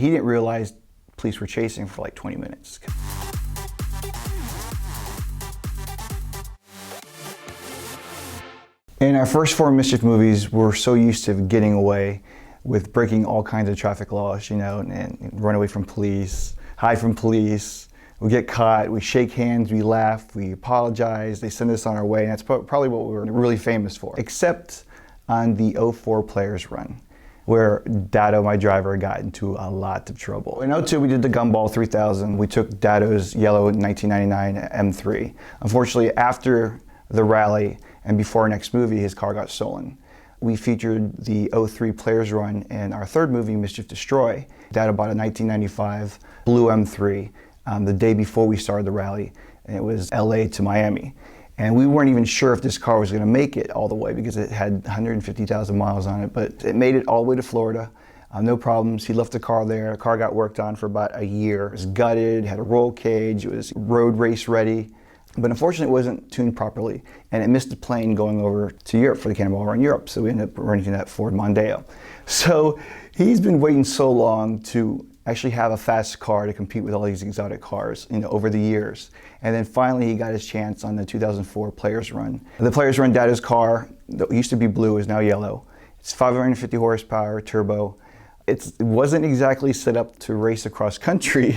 he didn't realize police were chasing for like 20 minutes. In our first 4 Mischief movies, we're so used to getting away with breaking all kinds of traffic laws, you know, and run away from police, hide from police. We get caught, we shake hands, we laugh, we apologize, they send us on our way, and that's probably what we're really famous for. Except on the 04 Players Run, where Dado, my driver, got into a lot of trouble. In 02, we did the Gumball 3000. We took Dado's yellow 1999 M3. Unfortunately, after the rally and before our next movie, his car got stolen. We featured the 03 Players Run in our third movie, Mischief Destroy. Dado bought a 1995 blue M3 the day before we started the rally, and it was LA to Miami. And we weren't even sure if this car was gonna make it all the way because it had 150,000 miles on it, but it made it all the way to Florida. No problems. He left the car there. The car got worked on for about a year. It was gutted, had a roll cage, it was road race ready. But unfortunately, it wasn't tuned properly, and it missed the plane going over to Europe for the Cannonball Run Europe, so we ended up renting that Ford Mondeo. So he's been waiting so long to actually have a fast car to compete with all these exotic cars, you know, over the years. And then finally, he got his chance on the 2004 Players Run. The Players Run, Dado's car, that used to be blue, is now yellow. It's 550 horsepower, turbo. It wasn't exactly set up to race across country.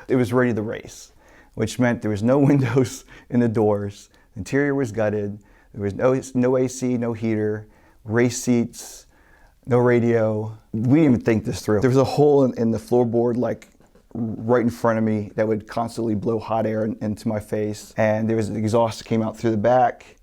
It was ready to race, which meant there was no windows in the doors. The interior was gutted. There was no AC, no heater, race seats, no radio. We didn't even think this through. There was a hole in the floorboard, like right in front of me, that would constantly blow hot air into my face. And there was an exhaust that came out through the back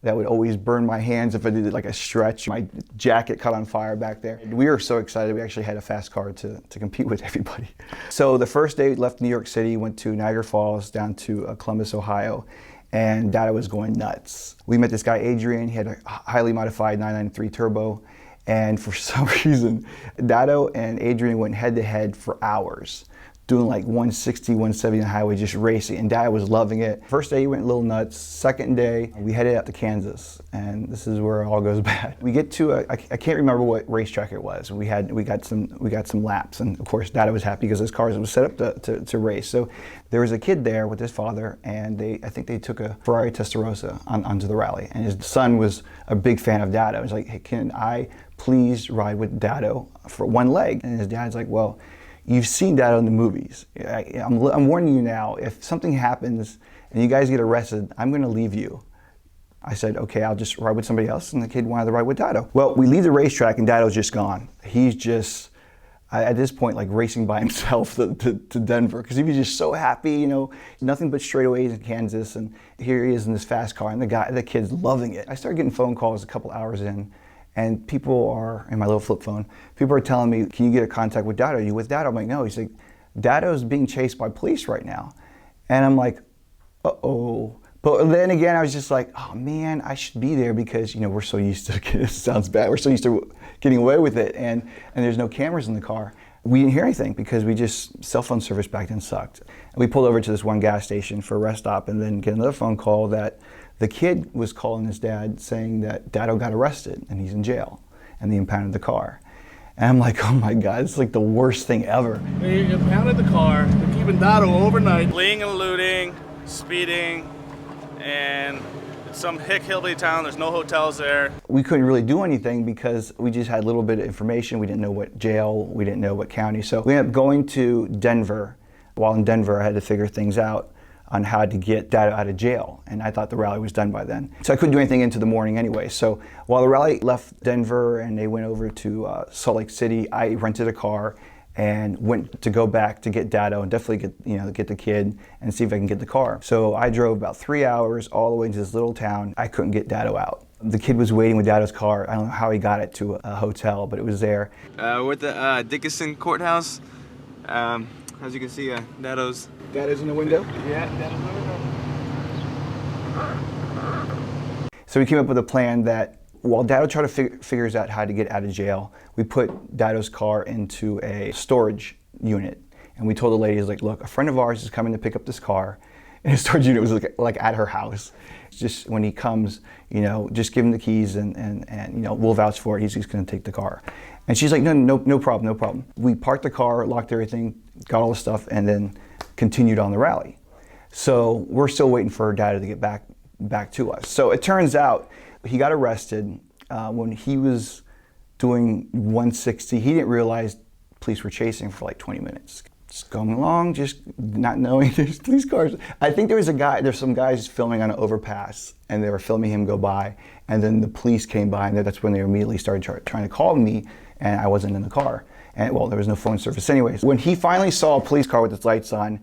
that would always burn my hands if I did like a stretch. My jacket caught on fire back there. We were so excited we actually had a fast car to compete with everybody. So the first day we left New York City, went to Niagara Falls, down to Columbus, Ohio, and Dado was going nuts. We met this guy, Adrian. He had a highly modified 993 turbo, and for some reason, Dado and Adrian went head to head for hours, doing like 160, 170 on the highway, just racing, and Dad was loving it. First day he went a little nuts. Second day, we headed out to Kansas, and this is where it all goes bad. We get to I can't remember what racetrack it was. We got some laps, and of course Dad was happy because his car was set up to race. So there was a kid there with his father, and I think they took a Ferrari Testarossa onto the rally, and his son was a big fan of Dado. He was like, hey, can I please ride with Dado for one leg? And his dad's like, well, you've seen Dado in the movies. I'm warning you now, if something happens and you guys get arrested, I'm gonna leave you. I said, okay, I'll just ride with somebody else, and the kid wanted to ride with Dado. Well, we leave the racetrack and Dado's just gone. He's just, at this point, like racing by himself to Denver, because he was just so happy, you know, nothing but straightaways in Kansas, and here he is in this fast car, and the kid's loving it. I started getting phone calls a couple hours in, and people are, in my little flip phone, people are telling me, can you get a contact with Dado? Are you with Dado? I'm like, no. He's like, Dado's being chased by police right now. And I'm like, uh-oh. But then again, I was just like, oh man, I should be there because, you know, we're so used to, this sounds bad, we're so used to getting away with it, and there's no cameras in the car. We didn't hear anything because cell phone service back then sucked. And we pulled over to this one gas station for a rest stop and then get another phone call that the kid was calling his dad saying that Dado got arrested and he's in jail and they impounded the car. And I'm like, oh my God, it's like the worst thing ever. They impounded the car, they're keeping Dado overnight. Fleeing and eluding, speeding, and it's some hillbilly town, there's no hotels there. We couldn't really do anything because we just had a little bit of information. We didn't know what jail, we didn't know what county. So we ended up going to Denver. While in Denver, I had to figure things out on how to get Dado out of jail, and I thought the rally was done by then. So I couldn't do anything into the morning anyway. So while the rally left Denver and they went over to Salt Lake City, I rented a car and went to go back to get Dado and definitely get the kid and see if I can get the car. So I drove about 3 hours all the way to this little town. I couldn't get Dado out. The kid was waiting with Dado's car. I don't know how he got it to a hotel, but it was there. We're at the Dickinson Courthouse. As you can see, Dado's in the window? Yeah, Dado's in the window. So we came up with a plan that while Dado tried to figures out how to get out of jail, we put Dado's car into a storage unit. And we told the ladies, like, look, a friend of ours is coming to pick up this car. And his storage unit was like at her house. Just when he comes, you know, just give him the keys and you know, we'll vouch for it. He's gonna take the car. And she's like, no problem, no problem. We parked the car, locked everything, got all the stuff, and then continued on the rally. So we're still waiting for her dad to get back to us. So it turns out he got arrested when he was doing 160. He didn't realize police were chasing for like 20 minutes. Just going along, just not knowing there's police cars. I think there's some guys filming on an overpass, and they were filming him go by, and then the police came by, and that's when they immediately started trying to call me, and I wasn't in the car. And well, there was no phone service anyways. When he finally saw a police car with its lights on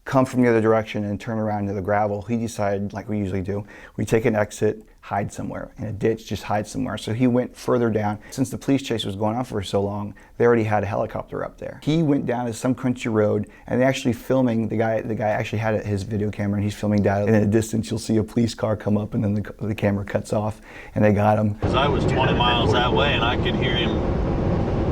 come from the other direction and turn around into the gravel, he decided, like we usually do, we take an exit, hide somewhere in a ditch, just hide somewhere. So he went further down. Since the police chase was going on for so long, they already had a helicopter up there. He went down to some country road, and they actually filming, the guy actually had his video camera, and he's filming Dado. And in the distance, you'll see a police car come up, and then the camera cuts off, and they got him. Because I was 20 miles that way, and I could hear him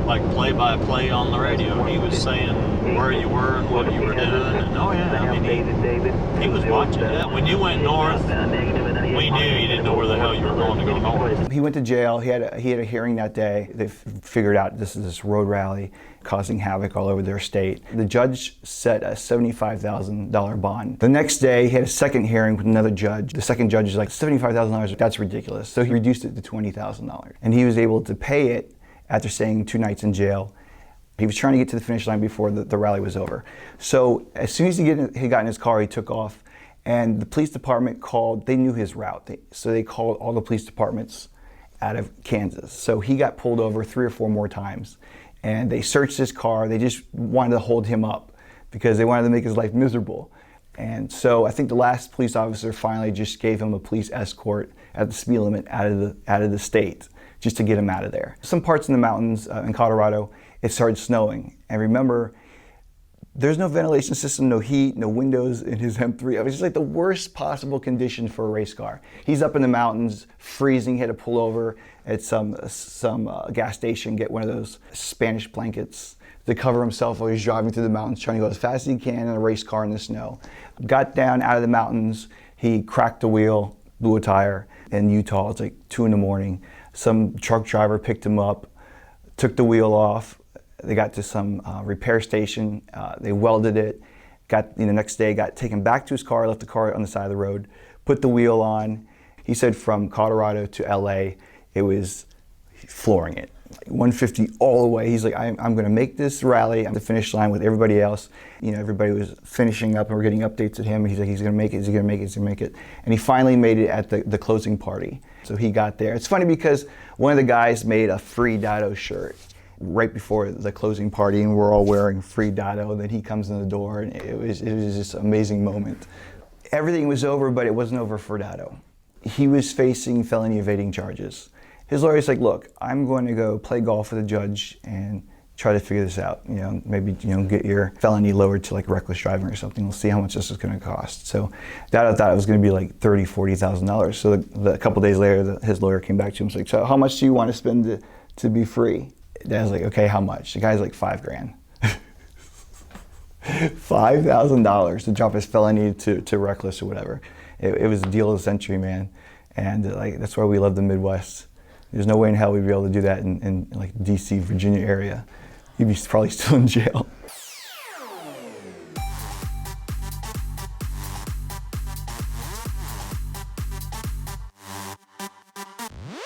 like play-by-play on the radio. He was saying where you were and what you were doing. And oh yeah, I mean, he was watching that. When you went north, we knew you didn't know where the hell you were going to go north. He went to jail. He had a hearing that day. They figured out this road rally causing havoc all over their state. The judge set a $75,000 bond. The next day, he had a second hearing with another judge. The second judge is like, $75,000, that's ridiculous. So he reduced it to $20,000. And he was able to pay it after staying 2 nights in jail. He was trying to get to the finish line before the rally was over. So as soon as he got in his car, he took off, and the police department called. They knew his route, so they called all the police departments out of Kansas. So he got pulled over 3 or 4 more times, and they searched his car. They just wanted to hold him up because they wanted to make his life miserable. And so I think the last police officer finally just gave him a police escort at the speed limit out of the state, just to get him out of there. Some parts in the mountains in Colorado, it started snowing. And remember, there's no ventilation system, no heat, no windows in his M3. It was just like the worst possible condition for a race car. He's up in the mountains, freezing. He had to pull over at some gas station, get one of those Spanish blankets to cover himself while he's driving through the mountains, trying to go as fast as he can in a race car in the snow. Got down out of the mountains, he cracked the wheel, blew a tire. In Utah, it's like 2 in the morning. Some truck driver picked him up, took the wheel off. They got to some repair station. They welded it. Next day, got taken back to his car, left the car on the side of the road, put the wheel on. He said from Colorado to LA, it was flooring it. Like 150 all the way. He's like, I'm going to make this rally on the finish line with everybody else. Everybody was finishing up and we're getting updates at him. He's like, he's going to make it, he's going to make it, he's going to make it. And he finally made it at the closing party. So he got there. It's funny because one of the guys made a Free Dado shirt right before the closing party, and we're all wearing Free Dado. And then he comes in the door, and it was just an amazing moment. Everything was over, but it wasn't over for Dado. He was facing felony evading charges. His lawyer's like, look, I'm going to go play golf with a judge and try to figure this out. Maybe get your felony lowered to like reckless driving or something. We'll see how much this is going to cost. So Dado thought it was going to be like $30,000, $40,000. So a couple days later, his lawyer came back to him and was like, so how much do you want to spend to be free? Dad's like, okay, how much? The guy's like, $5,000. $5,000 to drop his felony to reckless or whatever. It was a deal of the century, man. And that's why we love the Midwest. There's no way in hell we'd be able to do that in like DC, Virginia area. You'd be probably still in jail.